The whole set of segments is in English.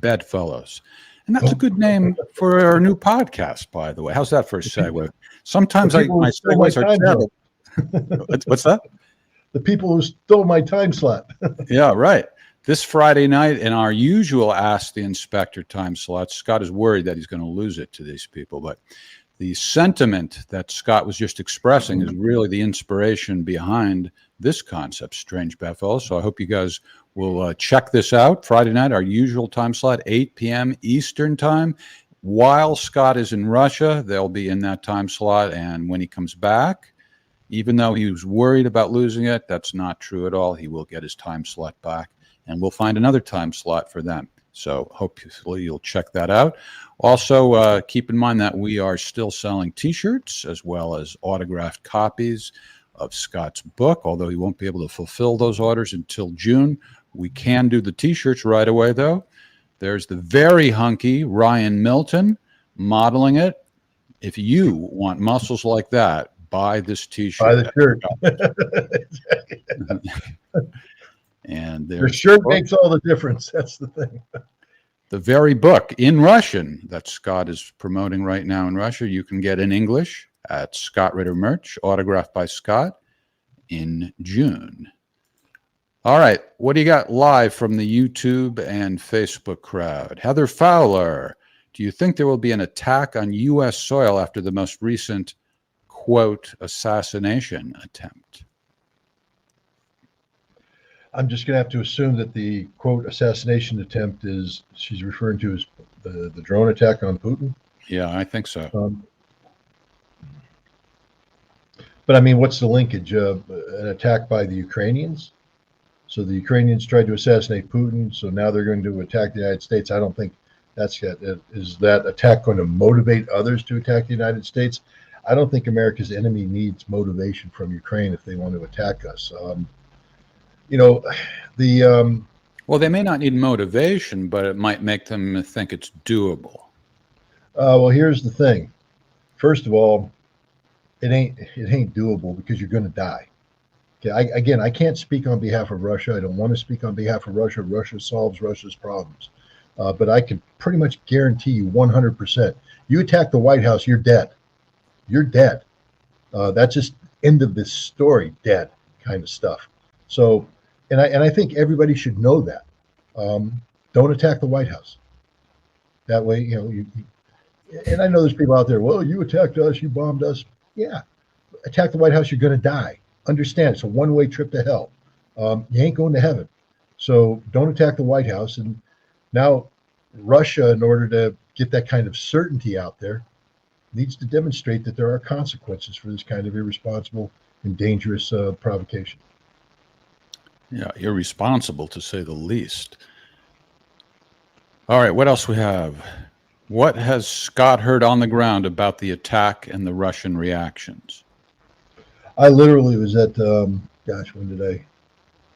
Bedfellows. And that's a good name for our new podcast, by the way. How's that for a segue? Sometimes my segues are terrible. What's that? The people who stole my time slot. Yeah, right. This Friday night, in our usual Ask the Inspector time slot, Scott is worried that he's going to lose it to these people. But the sentiment that Scott was just expressing is really the inspiration behind this concept, Strange Bedfellows. So I hope you guys will check this out. Friday night, our usual time slot, 8 p.m. Eastern time. While Scott is in Russia, they'll be in that time slot. And when he comes back, even though he was worried about losing it, that's not true at all. He will get his time slot back, and we'll find another time slot for them. So hopefully you'll check that out. Also, keep in mind that we are still selling T-shirts as well as autographed copies of Scott's book, although he won't be able to fulfill those orders until June. We can do the T-shirts right away, though. There's the very hunky Ryan Milton modeling it. If you want muscles like that, buy this T-shirt. Buy the shirt. And the shirt makes all the difference. That's the thing. The very book in Russian that Scott is promoting right now in Russia, you can get in English at Scott Ritter Merch, autographed by Scott, in June. All right, what do you got live from the YouTube and Facebook crowd? Heather Fowler, do you think there will be an attack on U.S. soil after the most recent, quote, assassination attempt? I'm just going to have to assume that the, quote, assassination attempt is, she's referring to as the drone attack on Putin. Yeah, I think so. But I mean, what's the linkage? An attack by the Ukrainians? So the Ukrainians tried to assassinate Putin, so now they're going to attack the United States. I don't think that's it. Is that attack going to motivate others to attack the United States? I don't think America's enemy needs motivation from Ukraine if they want to attack us. Well, they may not need motivation, but it might make them think it's doable. Well, here's the thing. First of all, it ain't doable because you're going to die. Okay, I can't speak on behalf of Russia. I don't want to speak on behalf of Russia. Russia solves Russia's problems. But I can pretty much guarantee you 100%. You attack the White House, you're dead. You're dead. That's just end of this story, dead kind of stuff. So, and I think everybody should know that. Don't attack the White House. That way, and I know there's people out there, well, you attacked us, you bombed us. Yeah, attack the White House, you're going to die. Understand, it's a one-way trip to hell. You ain't going to heaven. So don't attack the White House. And now Russia, in order to get that kind of certainty out there, needs to demonstrate that there are consequences for this kind of irresponsible and dangerous provocation. Yeah, irresponsible to say the least. All right, what else we have? What has Scott heard on the ground about the attack and the Russian reactions? I literally was at, when did I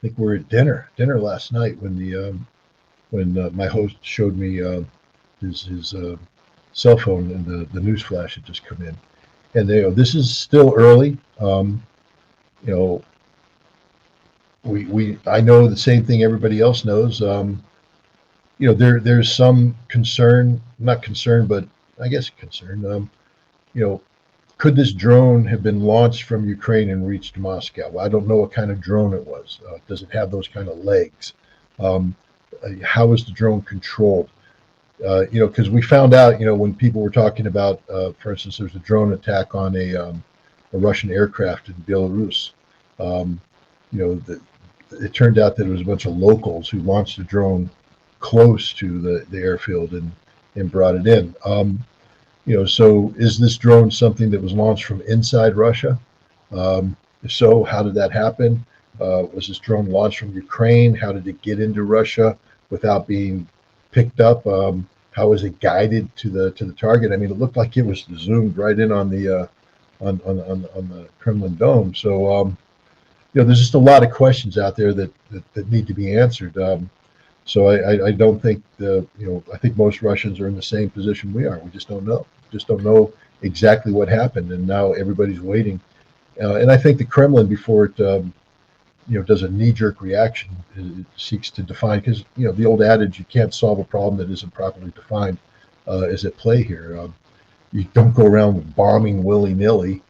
think we were at dinner last night when my host showed me his cell phone and the news flash had just come in. And this is still early. I know the same thing everybody else knows. There's some concern, not concern, but I guess concern. Could this drone have been launched from Ukraine and reached Moscow? Well, I don't know what kind of drone it was. Does it have those kind of legs? How is the drone controlled? Because we found out, when people were talking about, for instance, there's a drone attack on a Russian aircraft in Belarus. It turned out that it was a bunch of locals who launched a drone close to the airfield and brought it in. So is this drone something that was launched from inside Russia? If so, how did that happen? Was this drone launched from Ukraine? How did it get into Russia without being picked up? How was it guided to the target? I mean, it looked like it was zoomed right in on the Kremlin dome. So there's just a lot of questions out there that need to be answered. So I don't think I think most Russians are in the same position we are. We just don't know. Just don't know exactly what happened, and now everybody's waiting. And I think the Kremlin, before it does a knee-jerk reaction. It seeks to define, because the old adage, you can't solve a problem that isn't properly defined, is at play here. You don't go around bombing willy-nilly.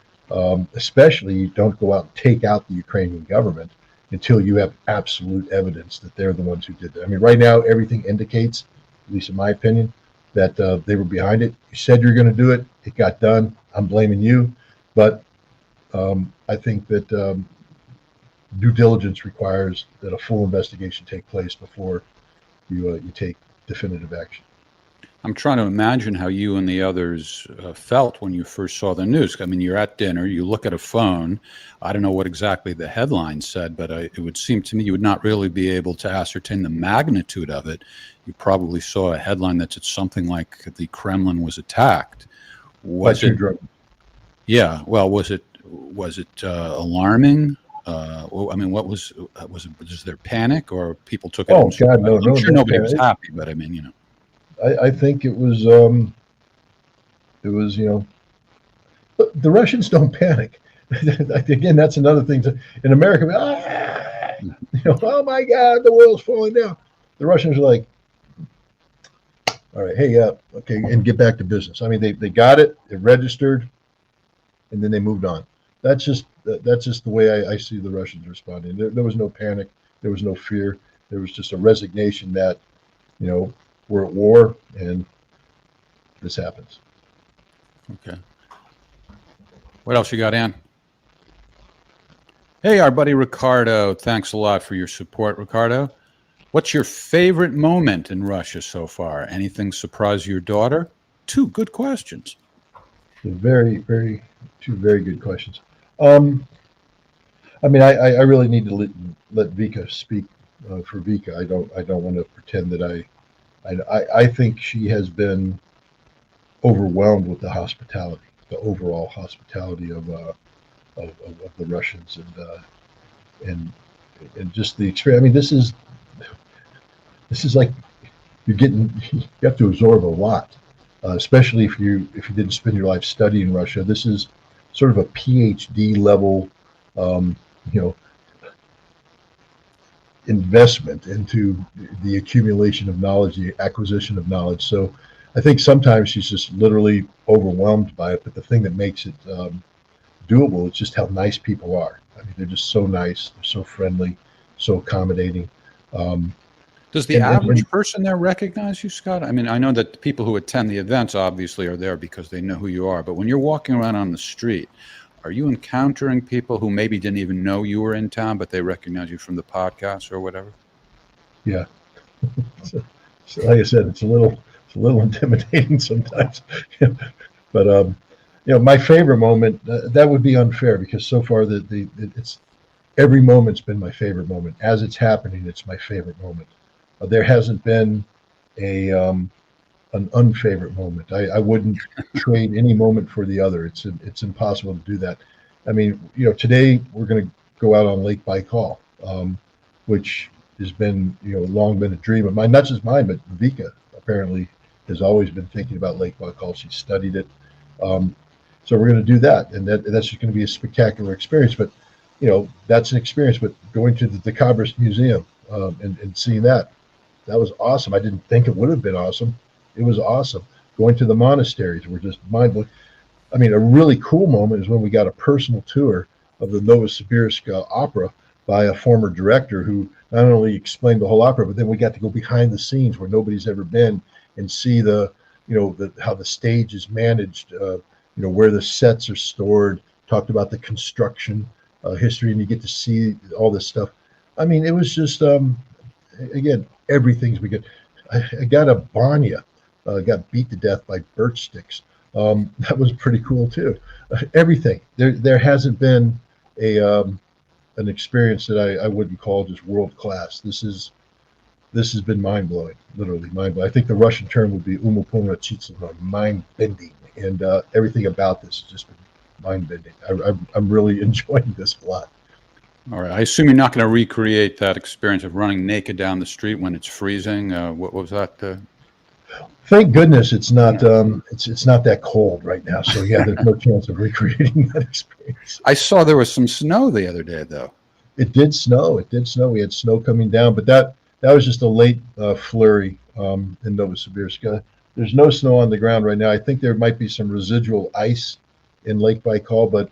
Especially, you don't go out and take out the Ukrainian government until you have absolute evidence that they're the ones who did that. I mean, right now, everything indicates, at least in my opinion, that they were behind it. You said you're going to do it. It got done. I'm blaming you. But I think that due diligence requires that a full investigation take place before you take definitive action. I'm trying to imagine how you and the others felt when you first saw the news. I mean, you're at dinner, you look at a phone. I don't know what exactly the headline said, but it would seem to me you would not really be able to ascertain the magnitude of it. You probably saw a headline that said something like the Kremlin was attacked. Was it? Yeah. Well, was it alarming? I mean, what was there panic, or people took it? Oh God, no, I'm sure nobody was happy, but I mean, I think it was the Russians don't panic. Again, that's another thing. In America, oh my God, the world's falling down. The Russians are like, all right, hey, okay, and get back to business. I mean, they got it, it registered, and then they moved on. That's just the way I see the Russians responding. There was no panic, there was no fear, there was just a resignation that, we're at war and this happens. Okay. What else you got, Ann? Hey, our buddy Ricardo. Thanks a lot for your support, Ricardo. What's your favorite moment in Russia so far? Anything surprise your daughter? Two good questions. Two very good questions. I mean, I really need to let Vika speak for Vika. I don't want to pretend that I think she has been overwhelmed with the hospitality, the overall hospitality of the Russians, and just the experience. I mean, this is like you have to absorb a lot, especially if you didn't spend your life studying Russia. This is sort of a PhD level, investment into the accumulation of knowledge, the acquisition of knowledge. So I think sometimes she's just literally overwhelmed by it. But the thing that makes it doable is just how nice people are. I mean, they're just so nice, they're so friendly, so accommodating. Does the average person there recognize you, Scott? I mean, I know that the people who attend the events obviously are there because they know who you are. But when you're walking around on the street, are you encountering people who maybe didn't even know you were in town, but they recognize you from the podcast or whatever? Yeah. So like I said, it's a little intimidating sometimes. But my favorite moment, that would be unfair, because so far it's every moment's been my favorite moment. As it's happening, it's my favorite moment. There hasn't been an unfavorite moment. I wouldn't trade any moment for the other. It's impossible to do that. I mean, today we're going to go out on Lake Baikal, which has been, long been a dream of mine. Not just mine, but Vika apparently has always been thinking about Lake Baikal. She studied it. So we're going to do that, and that's just going to be a spectacular experience. But that's an experience. But going to the Cabras Museum and seeing that was awesome. I didn't think it would have been awesome. It was awesome. Going to the monasteries were just mind-blowing. I mean, a really cool moment is when we got a personal tour of the Novosibirsk opera by a former director who not only explained the whole opera, but then we got to go behind the scenes where nobody's ever been and see how the stage is managed, where the sets are stored, talked about the construction history, and you get to see all this stuff. I mean, it was just, again, everything's been good. I got a banya. Got beat to death by birch sticks. That was pretty cool too. Everything there hasn't been an experience that I wouldn't call just world class. This has been mind blowing, literally mind blowing. I think the Russian term would be umopomrachitsino, mind bending, and everything about this has just been mind bending. I'm really enjoying this a lot. All right. I assume you're not going to recreate that experience of running naked down the street when it's freezing. What was that? Thank goodness it's not it's not that cold right now. So yeah, there's no chance of recreating that experience. I saw there was some snow the other day, though. It did snow. It did snow. We had snow coming down, but that was just a late flurry in Novosibirsk. There's no snow on the ground right now. I think there might be some residual ice in Lake Baikal, but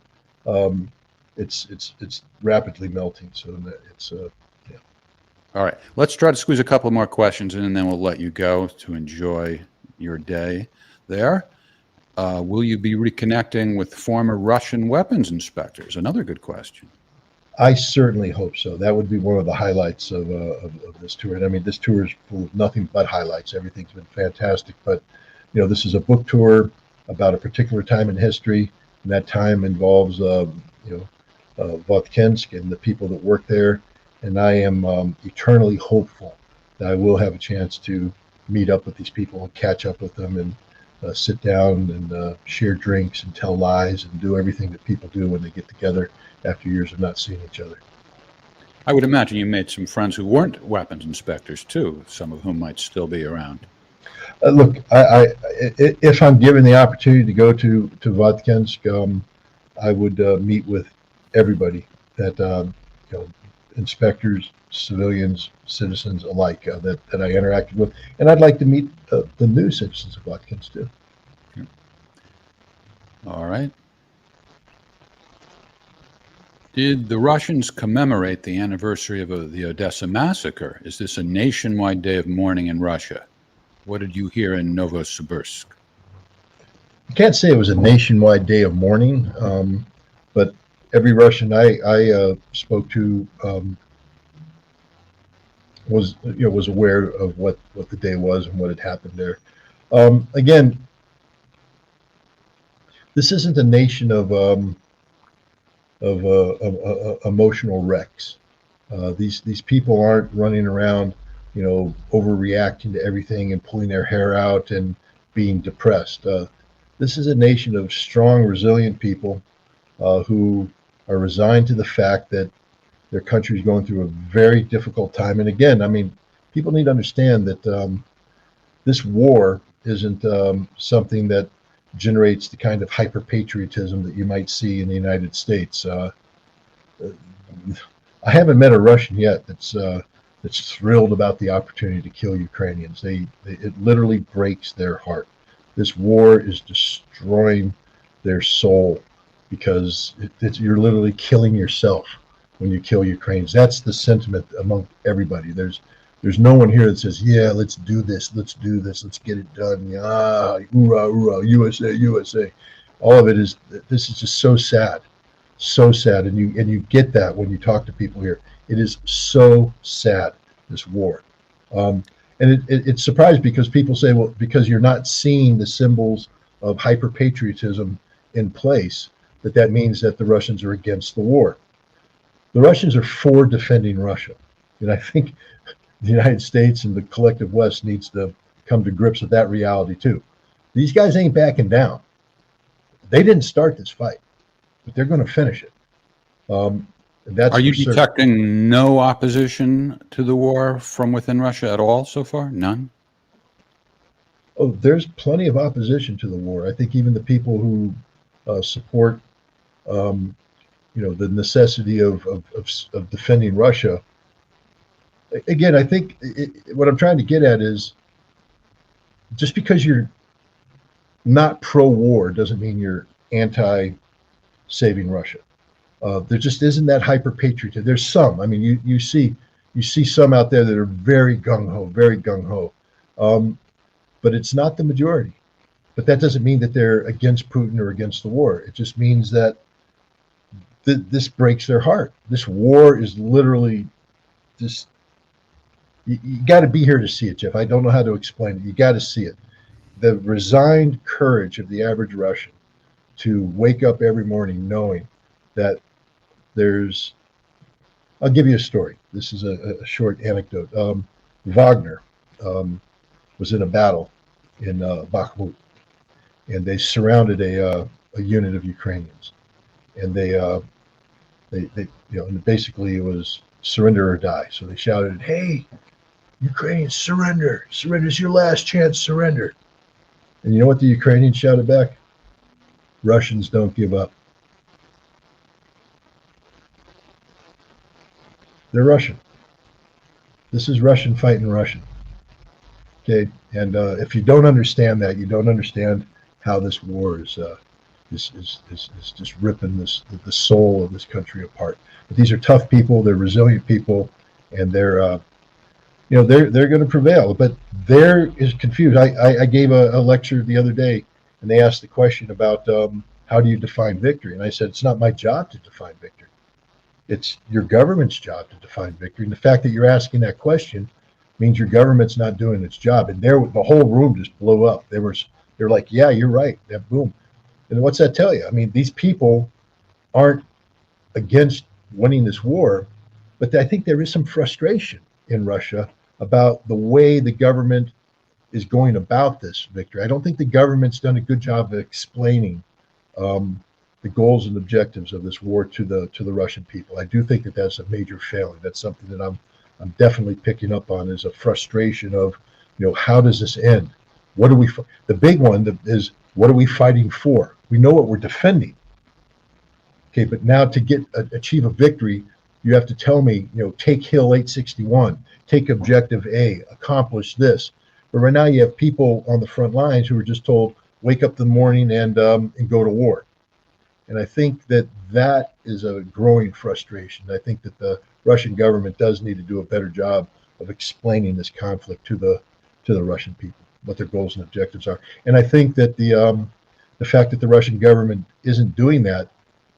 um, it's rapidly melting. So it's yeah. All right, let's try to squeeze a couple more questions in, and then we'll let you go to enjoy your day there. Will you be reconnecting with former Russian weapons inspectors? Another good question. I certainly hope so. That would be one of the highlights of this tour. And I mean, this tour is full of nothing but highlights. Everything's been fantastic. But, this is a book tour about a particular time in history. And that time involves, Votkinsk and the people that work there. And I am eternally hopeful that I will have a chance to meet up with these people and catch up with them and sit down and share drinks and tell lies and do everything that people do when they get together after years of not seeing each other. I would imagine you made some friends who weren't weapons inspectors too, some of whom might still be around. Look, if I'm given the opportunity to go to Votkinsk, I would meet with everybody that inspectors, civilians, citizens alike that I interacted with, and I'd like to meet the new citizens of Votkinsk too. All right. Did the Russians commemorate the anniversary of the Odessa massacre? Is this a nationwide day of mourning in Russia? What did you hear in Novosibirsk? I can't say it was a nationwide day of mourning, but every Russian I spoke to was aware of what the day was and what had happened there. Again, this isn't a nation of emotional wrecks. These people aren't running around, overreacting to everything and pulling their hair out and being depressed. This is a nation of strong, resilient people who are resigned to the fact that their country is going through a very difficult time. And again, I mean, people need to understand that this war isn't something that generates the kind of hyper patriotism that you might see in the United States. I haven't met a Russian yet that's thrilled about the opportunity to kill Ukrainians. It literally breaks their heart. This war is destroying their soul because you're literally killing yourself when you kill Ukrainians. That's the sentiment among everybody. There's no one here that says, yeah, let's do this, let's get it done. Yeah, hoorah, hoorah, USA, USA. All of it is, this is just so sad, and you get that when you talk to people here. It is so sad, this war. And it's surprised because people say, well, because you're not seeing the symbols of hyper patriotism in place, that means that the Russians are against the war. The Russians are for defending Russia. And I think the United States and the collective West needs to come to grips with that reality too. These guys ain't backing down. They didn't start this fight, but they're going to finish it. That's Are you for certain. detecting no opposition to the war from within Russia at all so far? None? Oh, there's plenty of opposition to the war. I think even the people who support, the necessity of defending Russia. Again, I think what I'm trying to get at is just because you're not pro-war doesn't mean you're anti-saving Russia. There just isn't that hyper-patriotism. There's some. I mean, you see some out there that are very gung-ho, but it's not the majority. But that doesn't mean that they're against Putin or against the war. It just means that this breaks their heart. This war is literally just. You got to be here to see it, Jeff. I don't know how to explain it. You got to see it. The resigned courage of the average Russian to wake up every morning knowing that there's. I'll give you a story. This is a short anecdote. Wagner was in a battle in Bakhmut, and they surrounded a unit of Ukrainians, and they and basically it was surrender or die. So they shouted, "Hey, Ukrainians, surrender! Surrender is your last chance. Surrender!" And you know what the Ukrainians shouted back? Russians don't give up. They're Russian. This is Russian fighting Russian. Okay, and if you don't understand that, you don't understand how this war is just ripping the soul of this country apart. But these are tough people. They're resilient people, and they're they're going to prevail. But there is confused. I gave a lecture the other day, and they asked the question about how do you define victory, and I said it's not my job to define victory. It's your government's job to define victory. And the fact that you're asking that question means your government's not doing its job. And the whole room just blew up. They're like, yeah, you're right. That boom. And what's that tell you? I mean, these people aren't against winning this war, but I think there is some frustration in Russia about the way the government is going about this victory. I don't think the government's done a good job of explaining the goals and objectives of this war to the Russian people. I do think that that's a major failing. That's something that I'm definitely picking up on, is a frustration of, how does this end? What are we? The big one is, what are we fighting for? We know what we're defending. Okay, but now to achieve a victory, you have to tell me, take Hill 861, take Objective A, accomplish this. But right now you have people on the front lines who are just told, wake up in the morning and go to war. And I think that is a growing frustration. I think that the Russian government does need to do a better job of explaining this conflict to the Russian people, what their goals and objectives are. And I think that the fact that the Russian government isn't doing that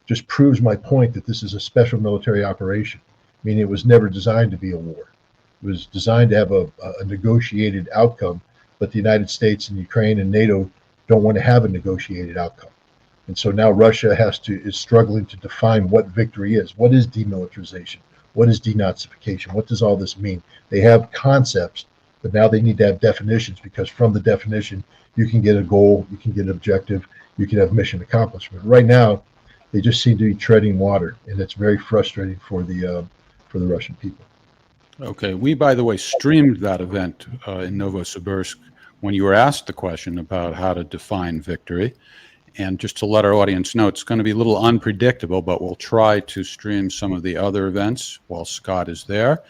just proves my point that this is a special military operation. I mean, it was never designed to be a war. It was designed to have a negotiated outcome, but the United States and Ukraine and NATO don't want to have a negotiated outcome. And so now Russia is struggling to define what victory is. What is demilitarization? What is denazification? What does all this mean? They have concepts, but now they need to have definitions, because from the definition, you can get a goal, you can get an objective, you can have mission accomplishment. Right now, they just seem to be treading water, and it's very frustrating for the Russian people. Okay, we, by the way, streamed that event in Novosibirsk when you were asked the question about how to define victory. And just to let our audience know, it's going to be a little unpredictable, but we'll try to stream some of the other events while Scott is there,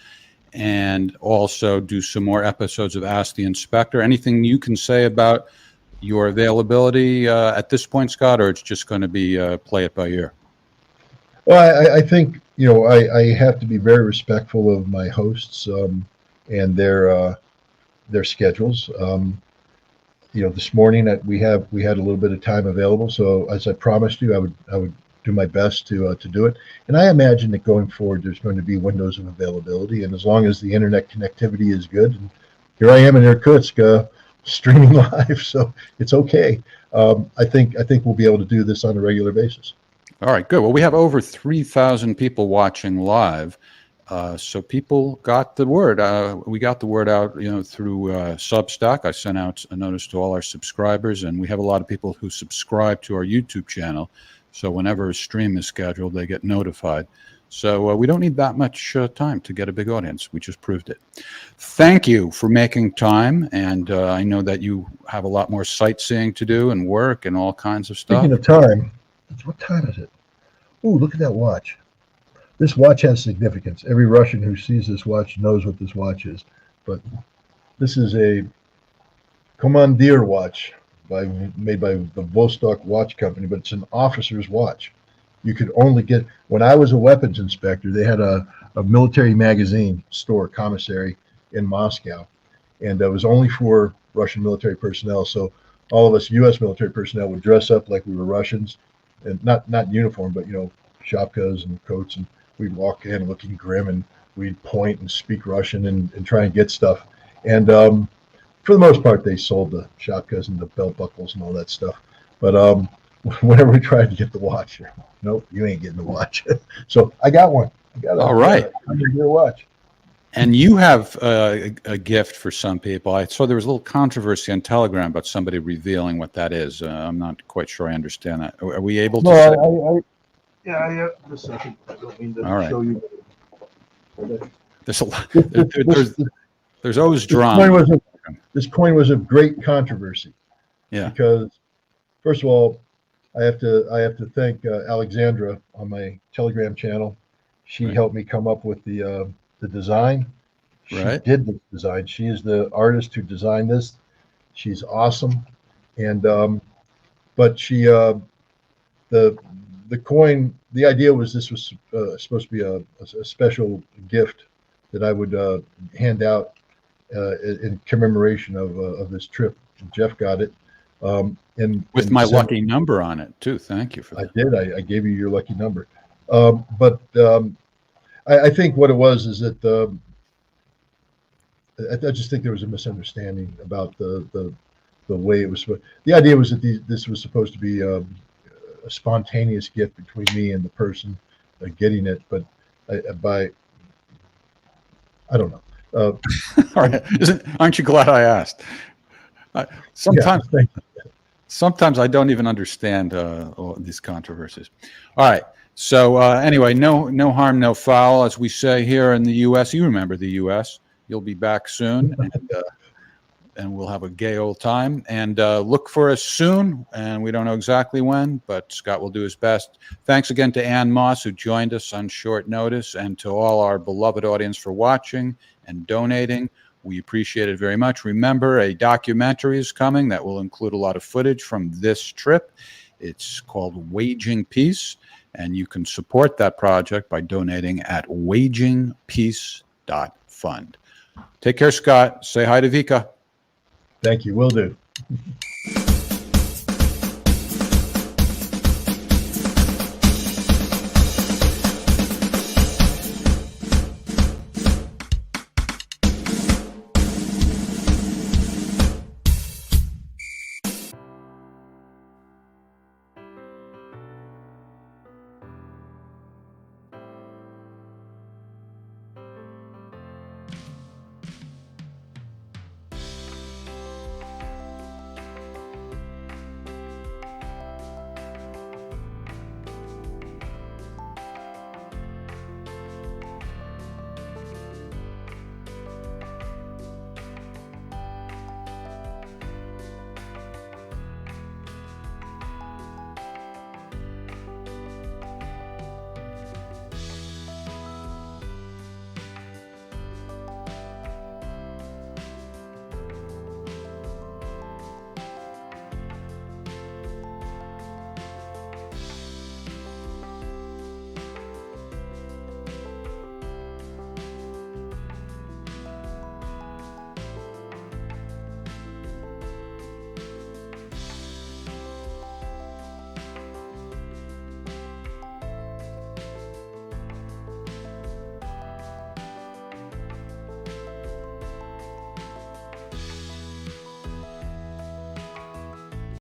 and also do some more episodes of Ask the Inspector. Anything you can say about your availability at this point, Scott, or it's just going to be play it by ear? Well, I think, I have to be very respectful of my hosts and their schedules. This morning we had a little bit of time available, so as I promised you, I would do my best to do it. And I imagine that going forward, there's going to be windows of availability, and as long as the internet connectivity is good, and here I am in Irkutsk streaming live, so it's okay. I think we'll be able to do this on a regular basis. All right, good. Well, we have over 3,000 people watching live. So people got the word. We got the word out, through Substack. I sent out a notice to all our subscribers, and we have a lot of people who subscribe to our YouTube channel. So whenever a stream is scheduled, they get notified. So we don't need that much time to get a big audience. We just proved it. Thank you for making time. And I know that you have a lot more sightseeing to do and work and all kinds of stuff. Speaking of time, what time is it? Oh, look at that watch. This watch has significance. Every Russian who sees this watch knows what this watch is. But this is a Commandeer watch made by the Vostok Watch Company, but it's an officer's watch. You could only get, when I was a weapons inspector, they had a military magazine store, commissary in Moscow, and it was only for Russian military personnel. So all of us U.S. military personnel would dress up like we were Russians, and not in uniform, but shapkas and coats, and we'd walk in looking grim, and we'd point and speak Russian and try and get stuff. And for the most part, they sold the shapkas and the belt buckles and all that stuff. But whenever we tried to get the watch, nope, you ain't getting the watch. So I got one. All right. Your watch. And you have a gift for some people. I saw there was a little controversy on Telegram about somebody revealing what that is. I'm not quite sure I understand that. Are we able to? No, yeah. Just a second. I don't mean to show you. There's a lot. There's always drama. This coin was of great controversy. Yeah. Because first of all, I have to thank Alexandra on my Telegram channel. She Right. helped me come up with the design. She Right. did the design. She is the artist who designed this. She's awesome, and but she the the coin. The idea was this was supposed to be a special gift that I would hand out in commemoration of this trip. Jeff got it. With In my December. lucky number on it too. Thank you for I that. did. I gave you your lucky number. But I think what it was is that I just think there was a misunderstanding about the way it was. The idea was that this was supposed to be a spontaneous gift between me and the person getting it, but by I don't know. All right. Aren't you glad I asked? Sometimes, Yeah, thank you. sometimes I don't even understand all these controversies. All right. So anyway, no harm, no foul, as we say here in the U.S. You remember the U.S. You'll be back soon, and we'll have a gay old time. And look for us soon. And we don't know exactly when, but Scott will do his best. Thanks again to Ann Moss, who joined us on short notice, and to all our beloved audience for watching and donating. We appreciate it very much. Remember, a documentary is coming that will include a lot of footage from this trip. It's called Waging Peace, and you can support that project by donating at wagingpeace.fund. Take care, Scott. Say hi to Vika. Thank you. Will do.